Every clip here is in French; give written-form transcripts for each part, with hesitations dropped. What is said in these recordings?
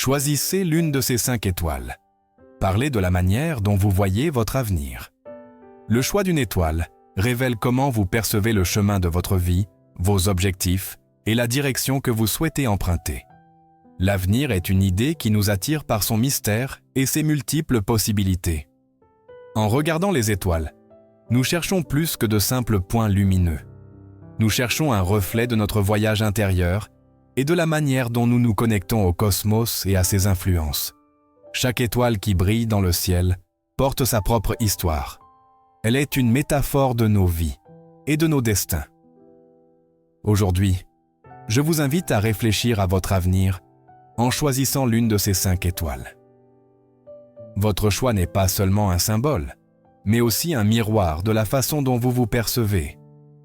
Choisissez l'une de ces 5 étoiles. Parlez de la manière dont vous voyez votre avenir. Le choix d'une étoile révèle comment vous percevez le chemin de votre vie, vos objectifs et la direction que vous souhaitez emprunter. L'avenir est une idée qui nous attire par son mystère et ses multiples possibilités. En regardant les étoiles, nous cherchons plus que de simples points lumineux. Nous cherchons un reflet de notre voyage intérieur et de la manière dont nous nous connectons au cosmos et à ses influences. Chaque étoile qui brille dans le ciel porte sa propre histoire. Elle est une métaphore de nos vies et de nos destins. Aujourd'hui, je vous invite à réfléchir à votre avenir en choisissant l'une de ces 5 étoiles. Votre choix n'est pas seulement un symbole, mais aussi un miroir de la façon dont vous vous percevez,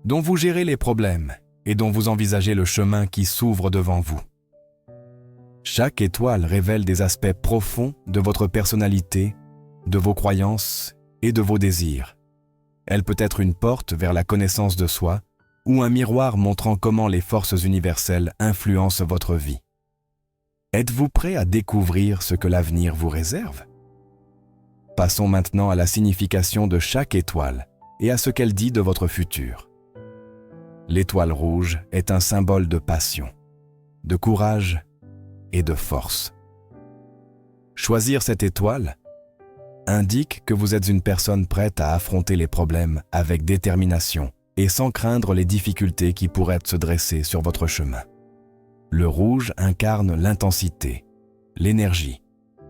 dont vous gérez les problèmes et dont vous envisagez le chemin qui s'ouvre devant vous. Chaque étoile révèle des aspects profonds de votre personnalité, de vos croyances et de vos désirs. Elle peut être une porte vers la connaissance de soi ou un miroir montrant comment les forces universelles influencent votre vie. Êtes-vous prêt à découvrir ce que l'avenir vous réserve? Passons maintenant à la signification de chaque étoile et à ce qu'elle dit de votre futur. L'étoile rouge est un symbole de passion, de courage et de force. Choisir cette étoile indique que vous êtes une personne prête à affronter les problèmes avec détermination et sans craindre les difficultés qui pourraient se dresser sur votre chemin. Le rouge incarne l'intensité, l'énergie,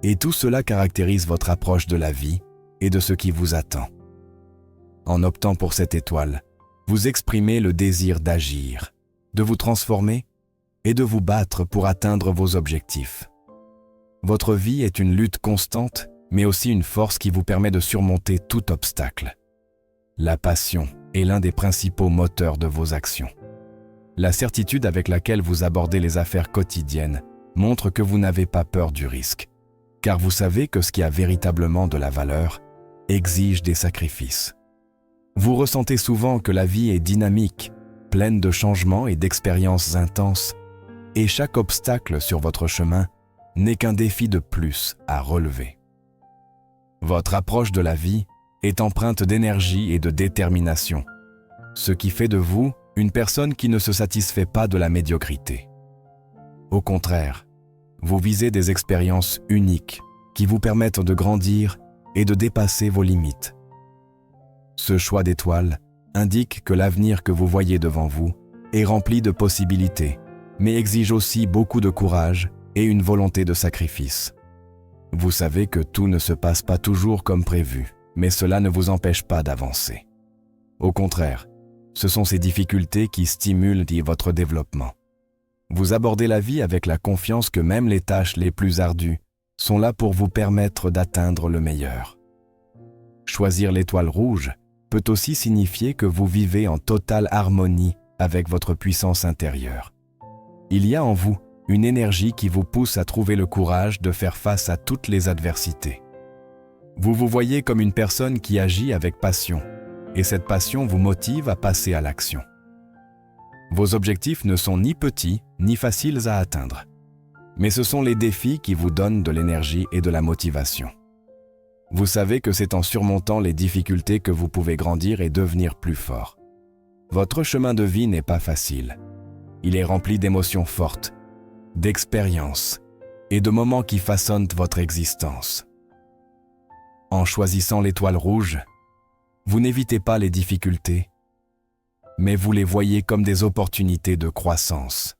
et tout cela caractérise votre approche de la vie et de ce qui vous attend. En optant pour cette étoile, vous exprimez le désir d'agir, de vous transformer et de vous battre pour atteindre vos objectifs. Votre vie est une lutte constante, mais aussi une force qui vous permet de surmonter tout obstacle. La passion est l'un des principaux moteurs de vos actions. La certitude avec laquelle vous abordez les affaires quotidiennes montre que vous n'avez pas peur du risque, car vous savez que ce qui a véritablement de la valeur exige des sacrifices. Vous ressentez souvent que la vie est dynamique, pleine de changements et d'expériences intenses, et chaque obstacle sur votre chemin n'est qu'un défi de plus à relever. Votre approche de la vie est empreinte d'énergie et de détermination, ce qui fait de vous une personne qui ne se satisfait pas de la médiocrité. Au contraire, vous visez des expériences uniques qui vous permettent de grandir et de dépasser vos limites. Ce choix d'étoile indique que l'avenir que vous voyez devant vous est rempli de possibilités, mais exige aussi beaucoup de courage et une volonté de sacrifice. Vous savez que tout ne se passe pas toujours comme prévu, mais cela ne vous empêche pas d'avancer. Au contraire, ce sont ces difficultés qui stimulent votre développement. Vous abordez la vie avec la confiance que même les tâches les plus ardues sont là pour vous permettre d'atteindre le meilleur. Choisir l'étoile rouge peut aussi signifier que vous vivez en totale harmonie avec votre puissance intérieure. Il y a en vous une énergie qui vous pousse à trouver le courage de faire face à toutes les adversités. Vous vous voyez comme une personne qui agit avec passion, et cette passion vous motive à passer à l'action. Vos objectifs ne sont ni petits ni faciles à atteindre, mais ce sont les défis qui vous donnent de l'énergie et de la motivation. Vous savez que c'est en surmontant les difficultés que vous pouvez grandir et devenir plus fort. Votre chemin de vie n'est pas facile. Il est rempli d'émotions fortes, d'expériences et de moments qui façonnent votre existence. En choisissant l'étoile rouge, vous n'évitez pas les difficultés, mais vous les voyez comme des opportunités de croissance.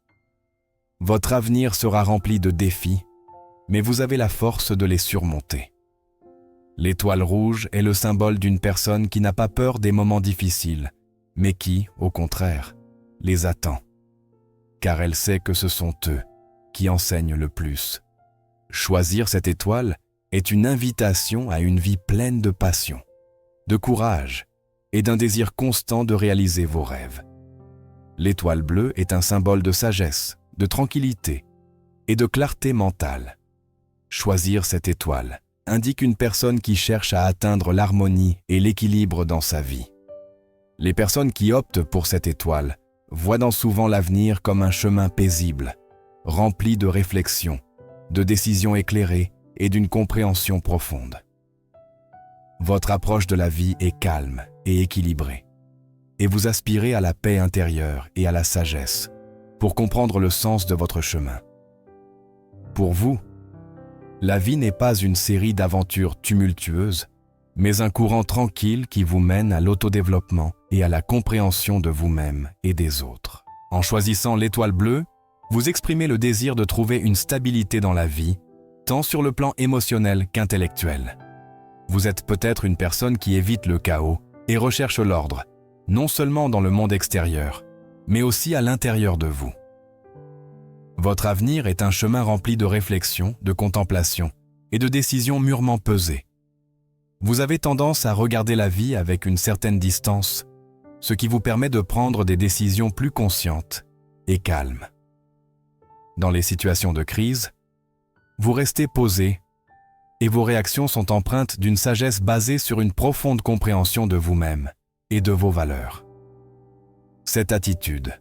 Votre avenir sera rempli de défis, mais vous avez la force de les surmonter. L'étoile rouge est le symbole d'une personne qui n'a pas peur des moments difficiles, mais qui, au contraire, les attend, car elle sait que ce sont eux qui enseignent le plus. Choisir cette étoile est une invitation à une vie pleine de passion, de courage et d'un désir constant de réaliser vos rêves. L'étoile bleue est un symbole de sagesse, de tranquillité et de clarté mentale. Choisir cette étoile indique une personne qui cherche à atteindre l'harmonie et l'équilibre dans sa vie. Les personnes qui optent pour cette étoile voient souvent l'avenir comme un chemin paisible, rempli de réflexion de décisions éclairées et d'une compréhension profonde. Votre approche de la vie est calme et équilibrée, et vous aspirez à la paix intérieure et à la sagesse pour comprendre le sens de votre chemin. Pour vous, la vie n'est pas une série d'aventures tumultueuses, mais un courant tranquille qui vous mène à l'autodéveloppement et à la compréhension de vous-même et des autres. En choisissant l'étoile bleue, vous exprimez le désir de trouver une stabilité dans la vie, tant sur le plan émotionnel qu'intellectuel. Vous êtes peut-être une personne qui évite le chaos et recherche l'ordre, non seulement dans le monde extérieur, mais aussi à l'intérieur de vous. Votre avenir est un chemin rempli de réflexion, de contemplation et de décisions mûrement pesées. Vous avez tendance à regarder la vie avec une certaine distance, ce qui vous permet de prendre des décisions plus conscientes et calmes. Dans les situations de crise, vous restez posé et vos réactions sont empreintes d'une sagesse basée sur une profonde compréhension de vous-même et de vos valeurs. Cette attitude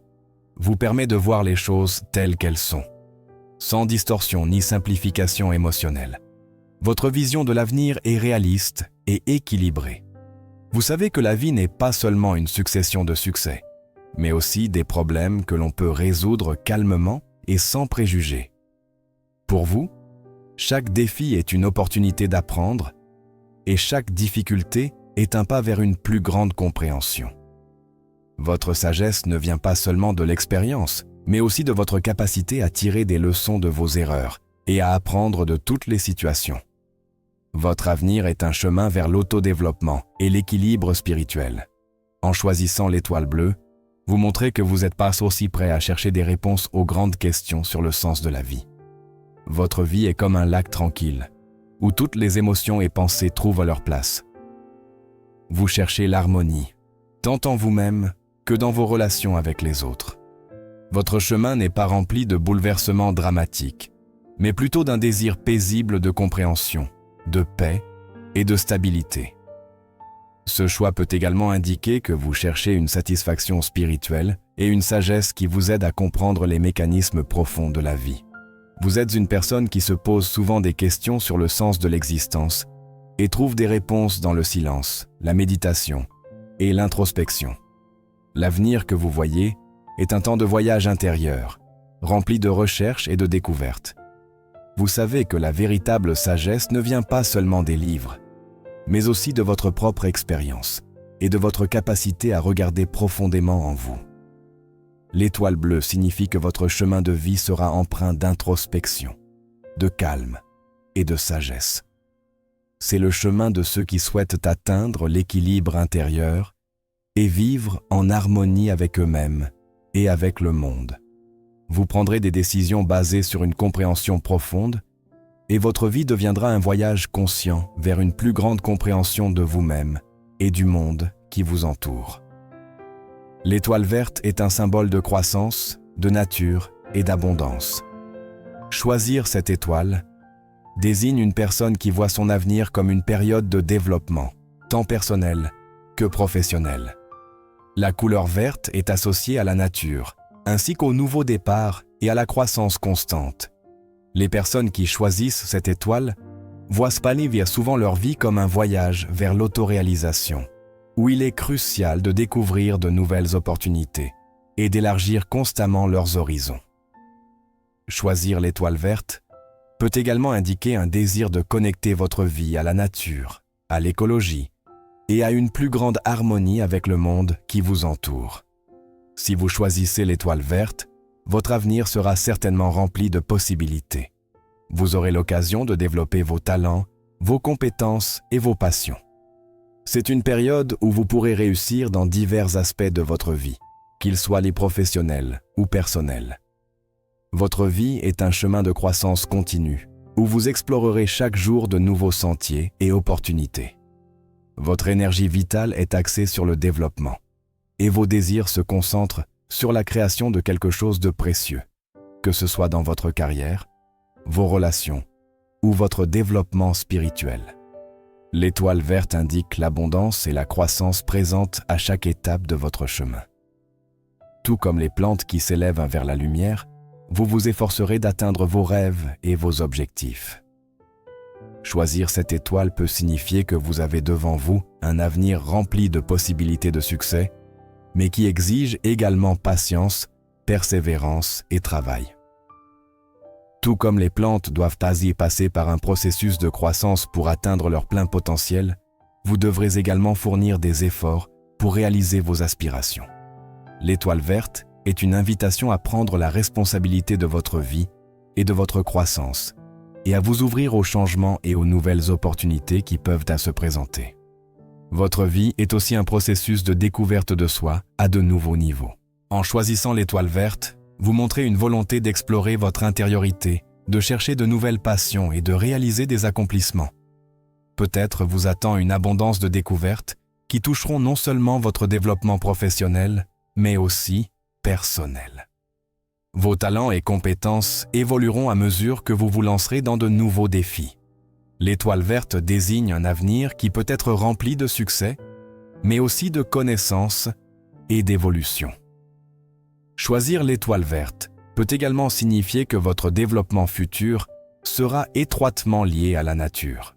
vous permet de voir les choses telles qu'elles sont, sans distorsion ni simplification émotionnelle. Votre vision de l'avenir est réaliste et équilibrée. Vous savez que la vie n'est pas seulement une succession de succès, mais aussi des problèmes que l'on peut résoudre calmement et sans préjugés. Pour vous, chaque défi est une opportunité d'apprendre et chaque difficulté est un pas vers une plus grande compréhension. Votre sagesse ne vient pas seulement de l'expérience, mais aussi de votre capacité à tirer des leçons de vos erreurs et à apprendre de toutes les situations. Votre avenir est un chemin vers l'autodéveloppement et l'équilibre spirituel. En choisissant l'étoile bleue, vous montrez que vous n'êtes pas aussi prêt à chercher des réponses aux grandes questions sur le sens de la vie. Votre vie est comme un lac tranquille, où toutes les émotions et pensées trouvent leur place. Vous cherchez l'harmonie, tant en vous-même que dans vos relations avec les autres. Votre chemin n'est pas rempli de bouleversements dramatiques, mais plutôt d'un désir paisible de compréhension, de paix et de stabilité. Ce choix peut également indiquer que vous cherchez une satisfaction spirituelle et une sagesse qui vous aide à comprendre les mécanismes profonds de la vie. Vous êtes une personne qui se pose souvent des questions sur le sens de l'existence et trouve des réponses dans le silence, la méditation et l'introspection. L'avenir que vous voyez est un temps de voyage intérieur, rempli de recherches et de découvertes. Vous savez que la véritable sagesse ne vient pas seulement des livres, mais aussi de votre propre expérience et de votre capacité à regarder profondément en vous. L'étoile bleue signifie que votre chemin de vie sera empreint d'introspection, de calme et de sagesse. C'est le chemin de ceux qui souhaitent atteindre l'équilibre intérieur et vivre en harmonie avec eux-mêmes et avec le monde. Vous prendrez des décisions basées sur une compréhension profonde et votre vie deviendra un voyage conscient vers une plus grande compréhension de vous-même et du monde qui vous entoure. L'étoile verte est un symbole de croissance, de nature et d'abondance. Choisir cette étoile désigne une personne qui voit son avenir comme une période de développement, tant personnel que professionnel. La couleur verte est associée à la nature, ainsi qu'au nouveau départ et à la croissance constante. Les personnes qui choisissent cette étoile voient s'panir souvent leur vie comme un voyage vers l'autoréalisation, où il est crucial de découvrir de nouvelles opportunités et d'élargir constamment leurs horizons. Choisir l'étoile verte peut également indiquer un désir de connecter votre vie à la nature, à l'écologie et à une plus grande harmonie avec le monde qui vous entoure. Si vous choisissez l'étoile verte, votre avenir sera certainement rempli de possibilités. Vous aurez l'occasion de développer vos talents, vos compétences et vos passions. C'est une période où vous pourrez réussir dans divers aspects de votre vie, qu'ils soient les professionnels ou personnels. Votre vie est un chemin de croissance continue, où vous explorerez chaque jour de nouveaux sentiers et opportunités. Votre énergie vitale est axée sur le développement, et vos désirs se concentrent sur la création de quelque chose de précieux, que ce soit dans votre carrière, vos relations ou votre développement spirituel. L'étoile verte indique l'abondance et la croissance présentes à chaque étape de votre chemin. Tout comme les plantes qui s'élèvent vers la lumière, vous vous efforcerez d'atteindre vos rêves et vos objectifs. Choisir cette étoile peut signifier que vous avez devant vous un avenir rempli de possibilités de succès, mais qui exige également patience, persévérance et travail. Tout comme les plantes doivent ainsi passer par un processus de croissance pour atteindre leur plein potentiel, vous devrez également fournir des efforts pour réaliser vos aspirations. L'étoile verte est une invitation à prendre la responsabilité de votre vie et de votre croissance, et à vous ouvrir aux changements et aux nouvelles opportunités qui peuvent se présenter. Votre vie est aussi un processus de découverte de soi à de nouveaux niveaux. En choisissant l'étoile verte, vous montrez une volonté d'explorer votre intériorité, de chercher de nouvelles passions et de réaliser des accomplissements. Peut-être vous attend une abondance de découvertes qui toucheront non seulement votre développement professionnel, mais aussi personnel. Vos talents et compétences évolueront à mesure que vous vous lancerez dans de nouveaux défis. L'étoile verte désigne un avenir qui peut être rempli de succès, mais aussi de connaissances et d'évolution. Choisir l'étoile verte peut également signifier que votre développement futur sera étroitement lié à la nature.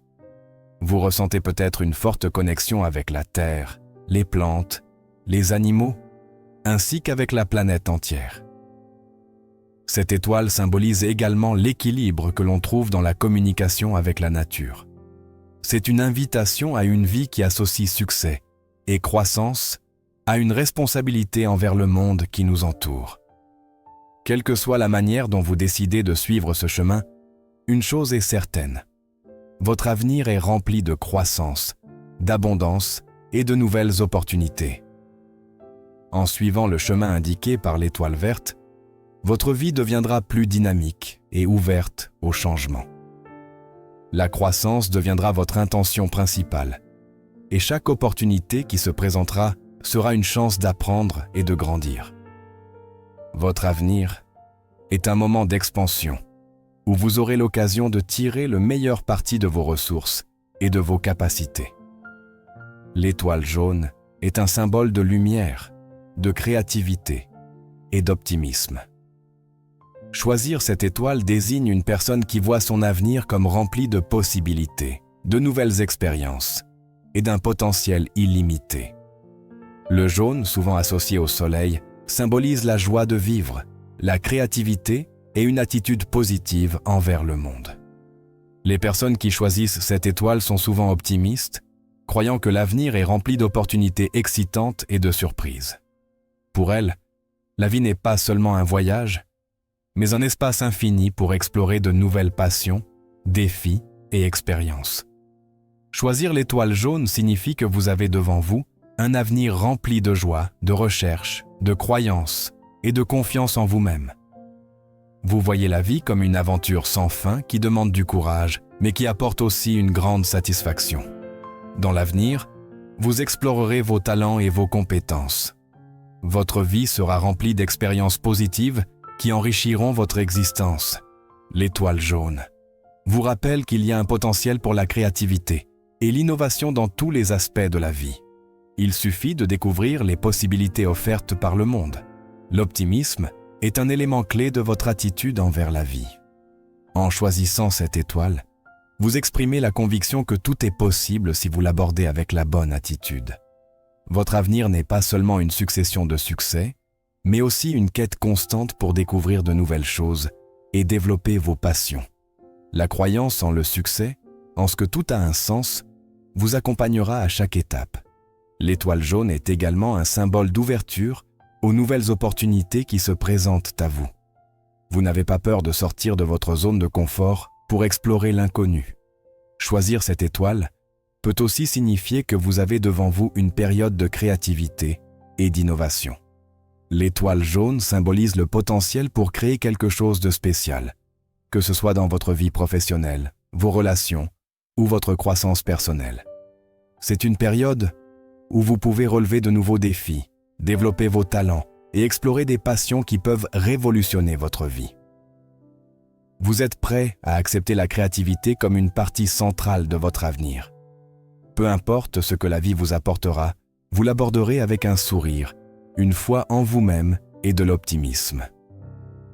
Vous ressentez peut-être une forte connexion avec la terre, les plantes, les animaux, ainsi qu'avec la planète entière. Cette étoile symbolise également l'équilibre que l'on trouve dans la communication avec la nature. C'est une invitation à une vie qui associe succès et croissance à une responsabilité envers le monde qui nous entoure. Quelle que soit la manière dont vous décidez de suivre ce chemin, une chose est certaine. Votre avenir est rempli de croissance, d'abondance et de nouvelles opportunités. En suivant le chemin indiqué par l'étoile verte, votre vie deviendra plus dynamique et ouverte au changement. La croissance deviendra votre intention principale, et chaque opportunité qui se présentera sera une chance d'apprendre et de grandir. Votre avenir est un moment d'expansion, où vous aurez l'occasion de tirer le meilleur parti de vos ressources et de vos capacités. L'étoile jaune est un symbole de lumière, de créativité et d'optimisme. Choisir cette étoile désigne une personne qui voit son avenir comme rempli de possibilités, de nouvelles expériences et d'un potentiel illimité. Le jaune, souvent associé au soleil, symbolise la joie de vivre, la créativité et une attitude positive envers le monde. Les personnes qui choisissent cette étoile sont souvent optimistes, croyant que l'avenir est rempli d'opportunités excitantes et de surprises. Pour elles, la vie n'est pas seulement un voyage, mais un espace infini pour explorer de nouvelles passions, défis et expériences. Choisir l'étoile jaune signifie que vous avez devant vous un avenir rempli de joie, de recherche, de croyance et de confiance en vous-même. Vous voyez la vie comme une aventure sans fin qui demande du courage, mais qui apporte aussi une grande satisfaction. Dans l'avenir, vous explorerez vos talents et vos compétences. Votre vie sera remplie d'expériences positives qui enrichiront votre existence. L'étoile jaune vous rappelle qu'il y a un potentiel pour la créativité et l'innovation dans tous les aspects de la vie. Il suffit de découvrir les possibilités offertes par le monde. L'optimisme est un élément clé de votre attitude envers la vie. En choisissant cette étoile, vous exprimez la conviction que tout est possible si vous l'abordez avec la bonne attitude. Votre avenir n'est pas seulement une succession de succès, mais aussi une quête constante pour découvrir de nouvelles choses et développer vos passions. La croyance en le succès, en ce que tout a un sens, vous accompagnera à chaque étape. L'étoile jaune est également un symbole d'ouverture aux nouvelles opportunités qui se présentent à vous. Vous n'avez pas peur de sortir de votre zone de confort pour explorer l'inconnu. Choisir cette étoile peut aussi signifier que vous avez devant vous une période de créativité et d'innovation. L'étoile jaune symbolise le potentiel pour créer quelque chose de spécial, que ce soit dans votre vie professionnelle, vos relations ou votre croissance personnelle. C'est une période où vous pouvez relever de nouveaux défis, développer vos talents et explorer des passions qui peuvent révolutionner votre vie. Vous êtes prêt à accepter la créativité comme une partie centrale de votre avenir. Peu importe ce que la vie vous apportera, vous l'aborderez avec un sourire, une foi en vous-même et de l'optimisme.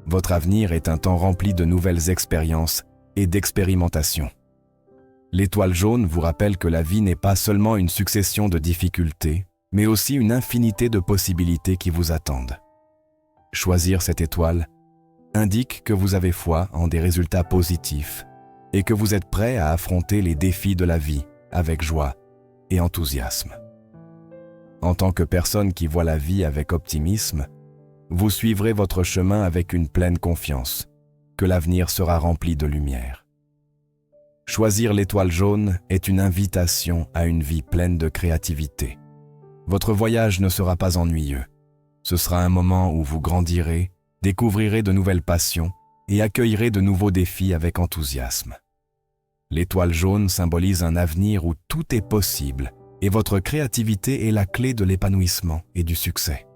Votre avenir est un temps rempli de nouvelles expériences et d'expérimentations. L'étoile jaune vous rappelle que la vie n'est pas seulement une succession de difficultés, mais aussi une infinité de possibilités qui vous attendent. Choisir cette étoile indique que vous avez foi en des résultats positifs et que vous êtes prêt à affronter les défis de la vie avec joie et enthousiasme. En tant que personne qui voit la vie avec optimisme, vous suivrez votre chemin avec une pleine confiance que l'avenir sera rempli de lumière. Choisir l'étoile jaune est une invitation à une vie pleine de créativité. Votre voyage ne sera pas ennuyeux. Ce sera un moment où vous grandirez, découvrirez de nouvelles passions et accueillerez de nouveaux défis avec enthousiasme. L'étoile jaune symbolise un avenir où tout est possible et votre créativité est la clé de l'épanouissement et du succès.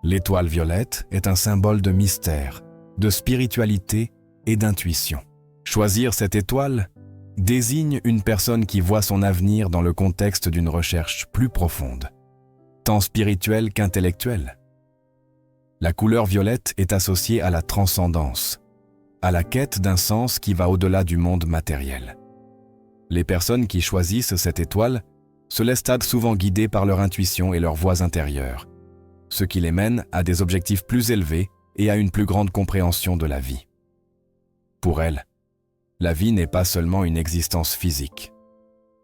L'étoile violette est un symbole de mystère, de spiritualité et d'intuition. Choisir cette étoile désigne une personne qui voit son avenir dans le contexte d'une recherche plus profonde, tant spirituelle qu'intellectuelle. La couleur violette est associée à la transcendance, à la quête d'un sens qui va au-delà du monde matériel. Les personnes qui choisissent cette étoile se laissent souvent guider par leur intuition et leur voix intérieure, ce qui les mène à des objectifs plus élevés et à une plus grande compréhension de la vie. Pour elles, la vie n'est pas seulement une existence physique,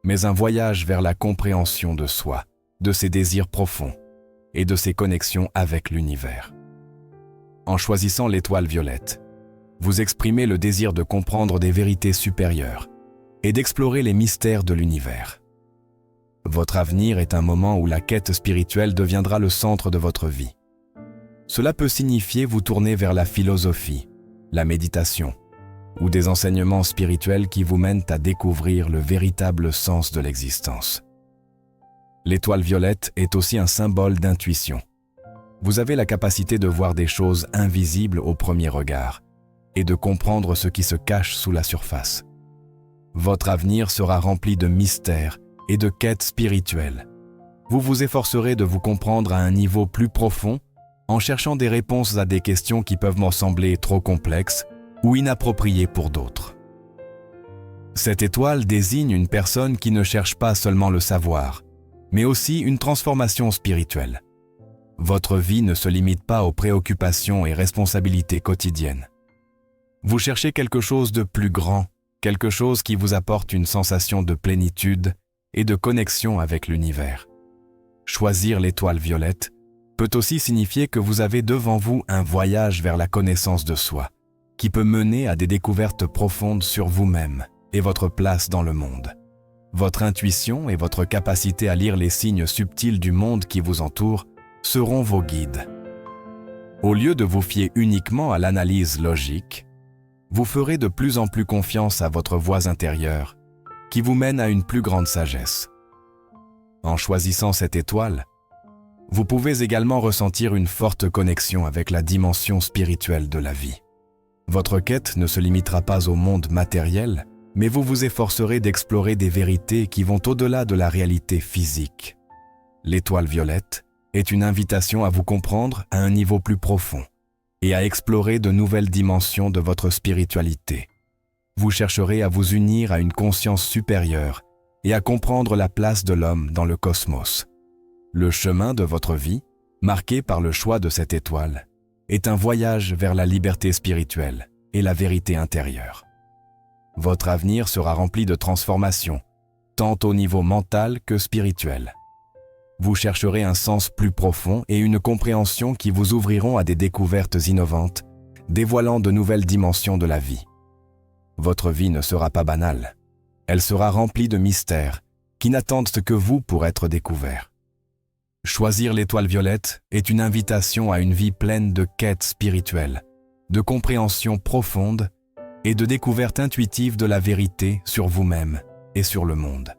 mais un voyage vers la compréhension de soi, de ses désirs profonds et de ses connexions avec l'univers. En choisissant l'étoile violette, vous exprimez le désir de comprendre des vérités supérieures et d'explorer les mystères de l'univers. Votre avenir est un moment où la quête spirituelle deviendra le centre de votre vie. Cela peut signifier vous tourner vers la philosophie, la méditation, ou des enseignements spirituels qui vous mènent à découvrir le véritable sens de l'existence. L'étoile violette est aussi un symbole d'intuition. Vous avez la capacité de voir des choses invisibles au premier regard et de comprendre ce qui se cache sous la surface. Votre avenir sera rempli de mystères et de quêtes spirituelles. Vous vous efforcerez de vous comprendre à un niveau plus profond en cherchant des réponses à des questions qui peuvent me sembler trop complexes ou inappropriées pour d'autres. Cette étoile désigne une personne qui ne cherche pas seulement le savoir, mais aussi une transformation spirituelle. Votre vie ne se limite pas aux préoccupations et responsabilités quotidiennes. Vous cherchez quelque chose de plus grand, quelque chose qui vous apporte une sensation de plénitude et de connexion avec l'univers. Choisir l'étoile violette peut aussi signifier que vous avez devant vous un voyage vers la connaissance de soi, qui peut mener à des découvertes profondes sur vous-même et votre place dans le monde. Votre intuition et votre capacité à lire les signes subtils du monde qui vous entoure seront vos guides. Au lieu de vous fier uniquement à l'analyse logique, vous ferez de plus en plus confiance à votre voix intérieure, qui vous mène à une plus grande sagesse. En choisissant cette étoile, vous pouvez également ressentir une forte connexion avec la dimension spirituelle de la vie. Votre quête ne se limitera pas au monde matériel, mais vous vous efforcerez d'explorer des vérités qui vont au-delà de la réalité physique. L'étoile violette est une invitation à vous comprendre à un niveau plus profond et à explorer de nouvelles dimensions de votre spiritualité. Vous chercherez à vous unir à une conscience supérieure et à comprendre la place de l'homme dans le cosmos. Le chemin de votre vie, marqué par le choix de cette étoile, est un voyage vers la liberté spirituelle et la vérité intérieure. Votre avenir sera rempli de transformations, tant au niveau mental que spirituel. Vous chercherez un sens plus profond et une compréhension qui vous ouvriront à des découvertes innovantes, dévoilant de nouvelles dimensions de la vie. Votre vie ne sera pas banale. Elle sera remplie de mystères qui n'attendent que vous pour être découverts. Choisir l'étoile violette est une invitation à une vie pleine de quêtes spirituelles, de compréhension profonde et de découverte intuitive de la vérité sur vous-même et sur le monde.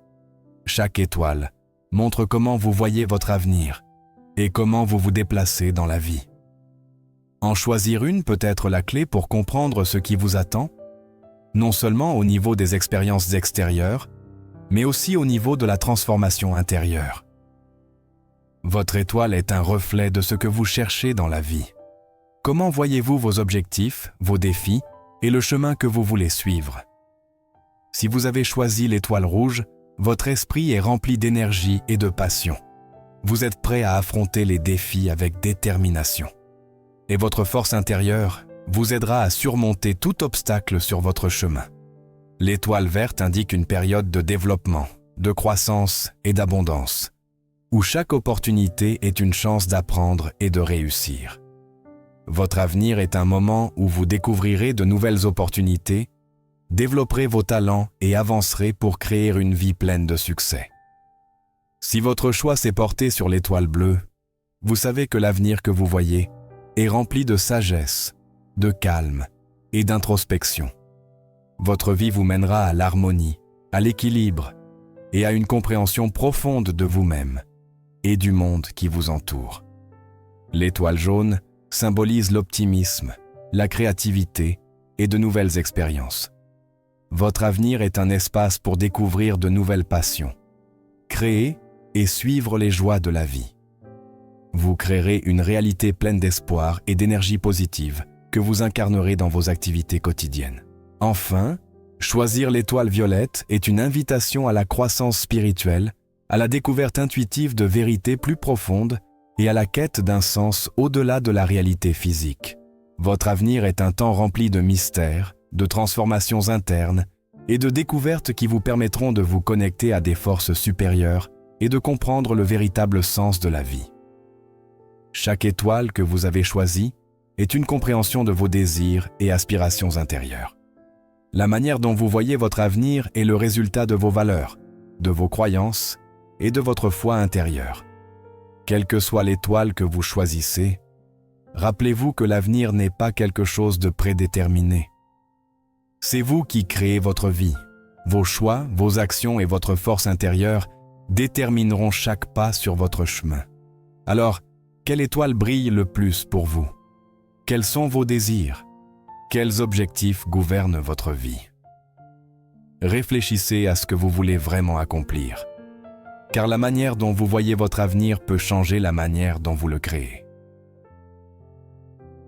Chaque étoile montre comment vous voyez votre avenir et comment vous vous déplacez dans la vie. En choisir une peut être la clé pour comprendre ce qui vous attend, non seulement au niveau des expériences extérieures, mais aussi au niveau de la transformation intérieure. Votre étoile est un reflet de ce que vous cherchez dans la vie. Comment voyez-vous vos objectifs, vos défis et le chemin que vous voulez suivre? Si vous avez choisi l'étoile rouge, votre esprit est rempli d'énergie et de passion. Vous êtes prêt à affronter les défis avec détermination. Et votre force intérieure vous aidera à surmonter tout obstacle sur votre chemin. L'étoile verte indique une période de développement, de croissance et d'abondance, où chaque opportunité est une chance d'apprendre et de réussir. Votre avenir est un moment où vous découvrirez de nouvelles opportunités, développerez vos talents et avancerez pour créer une vie pleine de succès. Si votre choix s'est porté sur l'étoile bleue, vous savez que l'avenir que vous voyez est rempli de sagesse, de calme et d'introspection. Votre vie vous mènera à l'harmonie, à l'équilibre et à une compréhension profonde de vous-même et du monde qui vous entoure. L'étoile jaune symbolise l'optimisme, la créativité et de nouvelles expériences. Votre avenir est un espace pour découvrir de nouvelles passions, créer et suivre les joies de la vie. Vous créerez une réalité pleine d'espoir et d'énergie positive que vous incarnerez dans vos activités quotidiennes. Enfin, choisir l'étoile violette est une invitation à la croissance spirituelle, à la découverte intuitive de vérités plus profondes et à la quête d'un sens au-delà de la réalité physique. Votre avenir est un temps rempli de mystères, de transformations internes et de découvertes qui vous permettront de vous connecter à des forces supérieures et de comprendre le véritable sens de la vie. Chaque étoile que vous avez choisie est une compréhension de vos désirs et aspirations intérieures. La manière dont vous voyez votre avenir est le résultat de vos valeurs, de vos croyances et de votre foi intérieure. Quelle que soit l'étoile que vous choisissez, rappelez-vous que l'avenir n'est pas quelque chose de prédéterminé. C'est vous qui créez votre vie. Vos choix, vos actions et votre force intérieure détermineront chaque pas sur votre chemin. Alors, quelle étoile brille le plus pour vous? Quels sont vos désirs? Quels objectifs gouvernent votre vie? Réfléchissez à ce que vous voulez vraiment accomplir, car la manière dont vous voyez votre avenir peut changer la manière dont vous le créez.